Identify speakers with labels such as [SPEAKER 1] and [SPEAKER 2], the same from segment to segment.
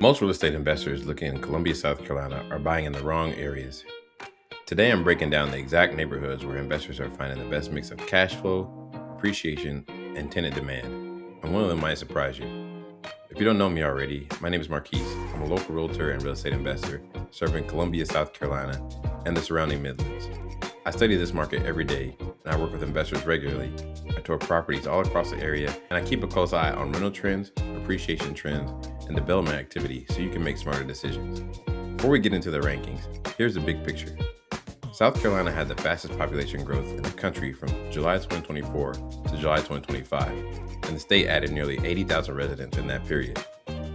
[SPEAKER 1] Most real estate investors looking in Columbia, South Carolina are buying in the wrong areas. Today I'm breaking down the exact neighborhoods where investors are finding the best mix of cash flow, appreciation, and tenant demand. And one of them might surprise you. If you don't know me already, my name is Marquise. I'm a local realtor and real estate investor serving Columbia, South Carolina, and the surrounding Midlands. I study this market every day, and I work with investors regularly. I tour properties all across the area, and I keep a close eye on rental trends, appreciation trends, and development activity so you can make smarter decisions. Before we get into the rankings, here's the big picture. South Carolina had the fastest population growth in the country from July 2024 to July 2025, and the state added nearly 80,000 residents in that period.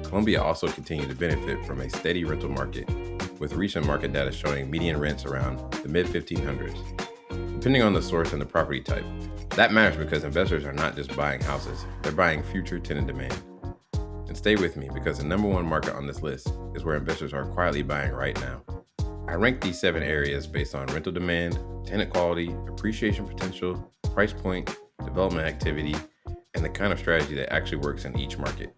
[SPEAKER 1] Columbia also continued to benefit from a steady rental market, with recent market data showing median rents around the mid-1500s. Depending on the source and the property type, that matters because investors are not just buying houses, they're buying future tenant demand. And stay with me because the number one market on this list is where investors are quietly buying right now. I ranked these 7 areas based on rental demand, tenant quality, appreciation potential, price point, development activity, and the kind of strategy that actually works in each market.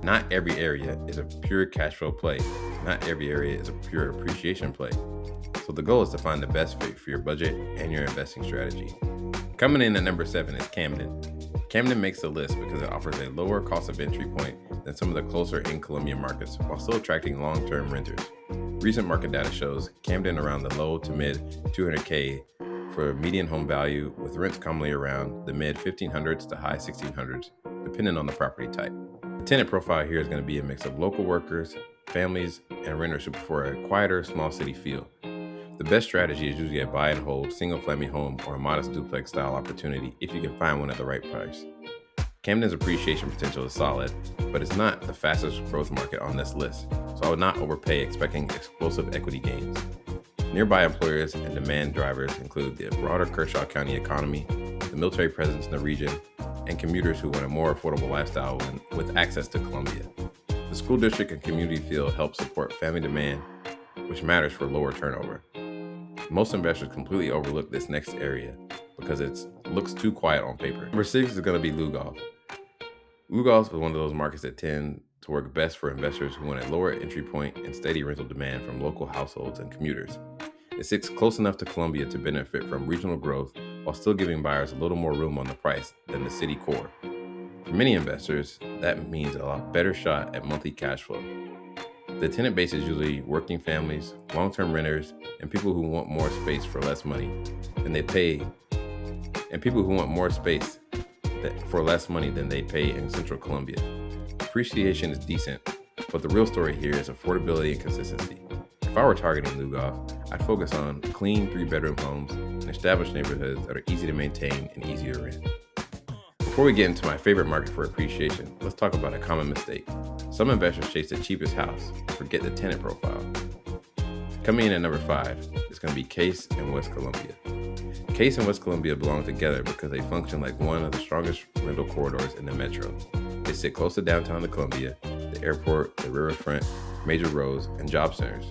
[SPEAKER 1] Not every area is a pure cash flow play. Not every area is a pure appreciation play. So the goal is to find the best fit for your budget and your investing strategy. Coming in at number 7 is Camden. Camden makes the list because it offers a lower cost of entry point than some of the closer in Columbia markets while still attracting long-term renters. Recent market data shows Camden around the low to mid $200K for median home value, with rents commonly around the mid 1500s to high 1600s, depending on the property type. The tenant profile here is going to be a mix of local workers, families, and renters who prefer a quieter, small city feel. The best strategy is usually a buy and hold single-family home or a modest duplex style opportunity if you can find one at the right price. Camden's appreciation potential is solid, but it's not the fastest growth market on this list, so I would not overpay expecting explosive equity gains. Nearby employers and demand drivers include the broader Kershaw County economy, the military presence in the region, and commuters who want a more affordable lifestyle with access to Columbia. The school district and community feel help support family demand, which matters for lower turnover. Most investors completely overlook this next area because it looks too quiet on paper. Number 6 is going to be Lugoff. Lugoff is one of those markets that tend to work best for investors who want a lower entry point and steady rental demand from local households and commuters. It sits close enough to Columbia to benefit from regional growth while still giving buyers a little more room on the price than the city core. For many investors, that means a lot better shot at monthly cash flow. The tenant base is usually working families, long-term renters, and people who want more space for less money than they pay, and people who want more space for less money than they pay in Central Columbia. Appreciation is decent, but the real story here is affordability and consistency. If I were targeting Lugoff, I'd focus on clean 3-bedroom homes in established neighborhoods that are easy to maintain and easy to rent. Before we get into my favorite market for appreciation, let's talk about a common mistake. Some investors chase the cheapest house and forget the tenant profile. Coming in at number 5 is going to be Case and West Columbia. Case and West Columbia belong together because they function like one of the strongest rental corridors in the metro. They sit close to downtown Columbia, the airport, the riverfront, major roads, and job centers,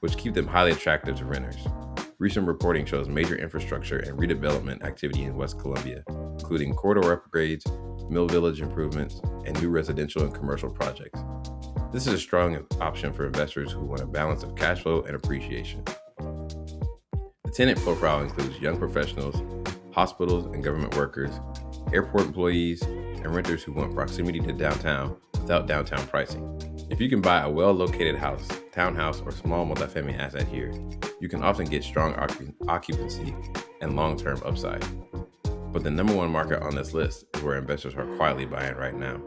[SPEAKER 1] which keep them highly attractive to renters. Recent reporting shows major infrastructure and redevelopment activity in West Columbia, including corridor upgrades, Mill Village improvements, and new residential and commercial projects. This is a strong option for investors who want a balance of cash flow and appreciation. The tenant profile includes young professionals, hospitals and government workers, airport employees, and renters who want proximity to downtown without downtown pricing. If you can buy a well-located house, townhouse, or small multifamily asset here, you can often get strong occupancy and long-term upside. But the number one market on this list is where investors are quietly buying right now.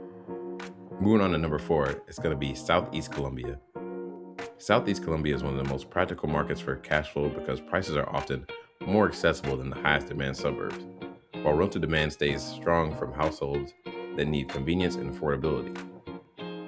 [SPEAKER 1] Moving on to number 4, it's going to be Southeast Columbia. Southeast Columbia is one of the most practical markets for cash flow because prices are often more accessible than the highest demand suburbs, while rental demand stays strong from households that need convenience and affordability.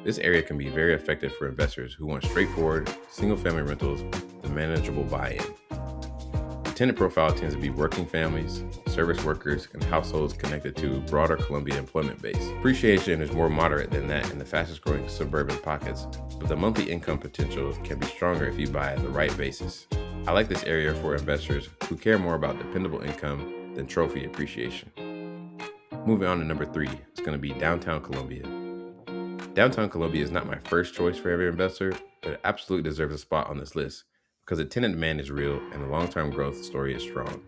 [SPEAKER 1] This area can be very effective for investors who want straightforward, single-family rentals with a manageable buy-in. The tenant profile tends to be working families, service workers, and households connected to a broader Columbia employment base. Appreciation is more moderate than that in the fastest-growing suburban pockets, but the monthly income potential can be stronger if you buy at the right basis. I like this area for investors who care more about dependable income than trophy appreciation. Moving on to number 3, it's going to be downtown Columbia. Downtown Columbia is not my first choice for every investor, but it absolutely deserves a spot on this list because the tenant demand is real and the long-term growth story is strong.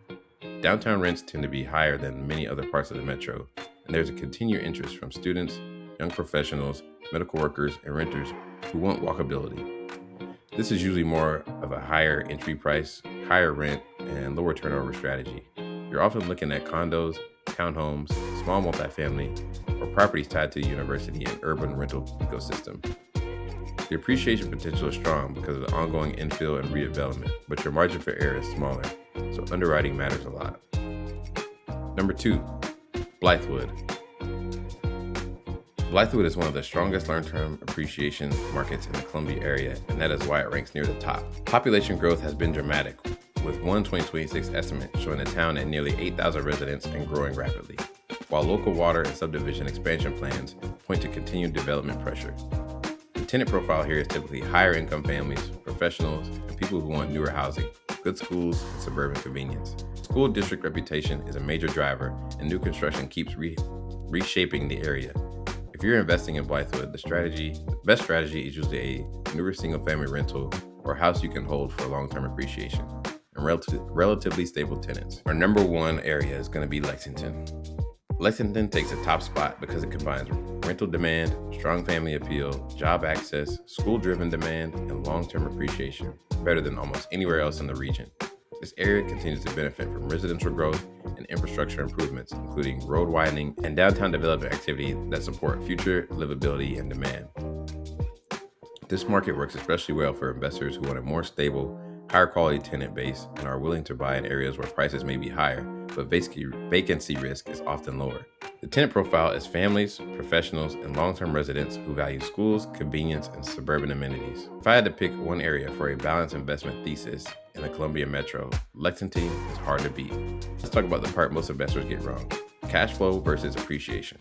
[SPEAKER 1] Downtown rents tend to be higher than many other parts of the metro, and there's a continued interest from students, young professionals, medical workers, and renters who want walkability. This is usually more of a higher entry price, higher rent, and lower turnover strategy. You're often looking at condos, townhomes, small multifamily, or properties tied to the university and urban rental ecosystem. The appreciation potential is strong because of the ongoing infill and redevelopment, but your margin for error is smaller, so underwriting matters a lot. Number 2, Blythewood. Blythewood is one of the strongest long-term appreciation markets in the Columbia area, and that is why it ranks near the top. Population growth has been dramatic, with one 2026 estimate showing the town at nearly 8,000 residents and growing rapidly, while local water and subdivision expansion plans point to continued development pressure. The tenant profile here is typically higher income families, professionals, and people who want newer housing, good schools, and suburban convenience. School district reputation is a major driver, and new construction keeps reshaping the area. If you're investing in Blythewood, the best strategy is usually a newer single-family rental or house you can hold for long-term appreciation and relatively stable tenants. Our number 1 area is going to be Lexington. Lexington takes a top spot because it combines rental demand, strong family appeal, job access, school-driven demand, and long-term appreciation better than almost anywhere else in the region. This area continues to benefit from residential growth and infrastructure improvements, including road widening and downtown development activity that support future livability and demand. This market works especially well for investors who want a more stable, higher quality tenant base and are willing to buy in areas where prices may be higher, but vacancy risk is often lower. The tenant profile is families, professionals, and long-term residents who value schools, convenience, and suburban amenities. If I had to pick one area for a balanced investment thesis in the Columbia Metro, Lexington is hard to beat. Let's talk about the part most investors get wrong: cash flow versus appreciation.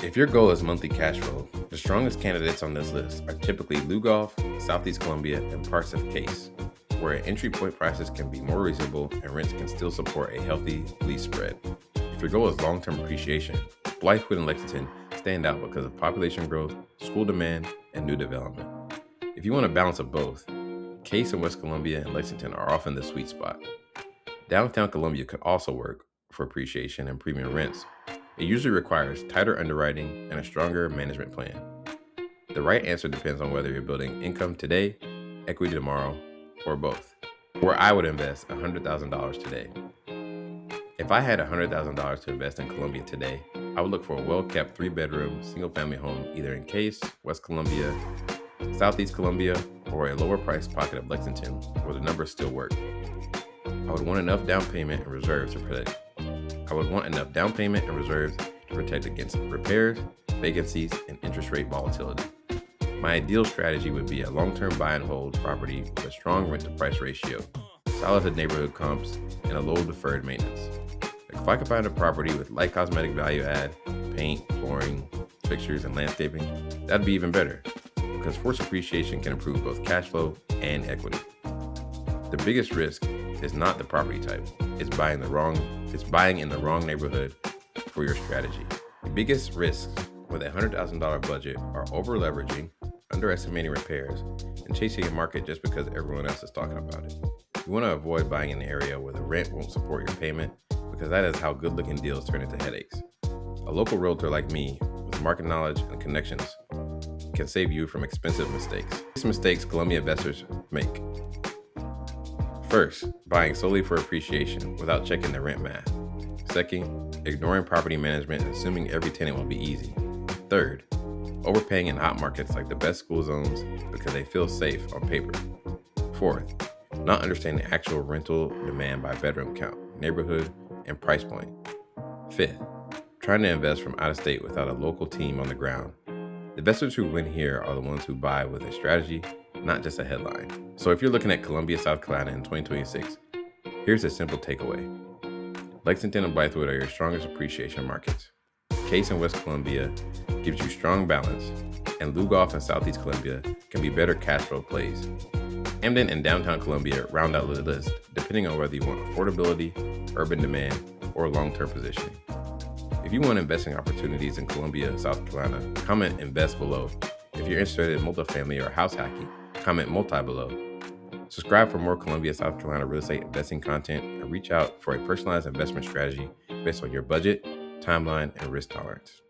[SPEAKER 1] If your goal is monthly cash flow, the strongest candidates on this list are typically Lugoff, Southeast Columbia, and parts of Case, where entry point prices can be more reasonable and rents can still support a healthy lease spread. If your goal is long-term appreciation, Blythewood and Lexington stand out because of population growth, school demand, and new development. If you want a balance of both, Case and West Columbia and Lexington are often the sweet spot. Downtown Columbia could also work for appreciation and premium rents. It usually requires tighter underwriting and a stronger management plan. The right answer depends on whether you're building income today, equity tomorrow, or both. Where I would invest $100,000 today. If I had $100,000 to invest in Columbia today, I would look for a well-kept 3-bedroom, single-family home either in Case, West Columbia, Southeast Columbia, or a lower-priced pocket of Lexington where the numbers still work. I would want enough down payment and reserves to protect against repairs, vacancies, and interest rate volatility. My ideal strategy would be a long-term buy and hold property with a strong rent-to-price ratio, solid neighborhood comps, and a low deferred maintenance. If I could find a property with light cosmetic value add, paint, flooring, fixtures, and landscaping, that'd be even better, because forced appreciation can improve both cash flow and equity. The biggest risk is not the property type, it's buying in the wrong neighborhood for your strategy. The biggest risks with a $100,000 budget are over-leveraging, underestimating repairs, and chasing a market just because everyone else is talking about it. You want to avoid buying in an area where the rent won't support your payment, because that is how good-looking deals turn into headaches. A local realtor like me, with market knowledge and connections, can save you from expensive mistakes. These mistakes Columbia investors make. First, buying solely for appreciation without checking the rent math. Second, ignoring property management and assuming every tenant will be easy. Third, overpaying in hot markets like the best school zones because they feel safe on paper. Fourth, not understanding actual rental demand by bedroom count, neighborhood, and price point. Fifth, trying to invest from out of state without a local team on the ground. The investors who win here are the ones who buy with a strategy, not just a headline. So if you're looking at Columbia, South Carolina in 2026, here's a simple takeaway. Lexington and Blythewood are your strongest appreciation markets. Case and West Columbia gives you strong balance, and Lugoff and Southeast Columbia can be better cash flow plays. Camden and downtown Columbia round out the list, depending on whether you want affordability, urban demand, or long-term positioning. If you want investing opportunities in Columbia, South Carolina, comment invest below If you're interested in multifamily or house hacking, comment multi below. Subscribe for more Columbia, South Carolina real estate investing content and reach out for a personalized investment strategy based on your budget, timeline, and risk tolerance.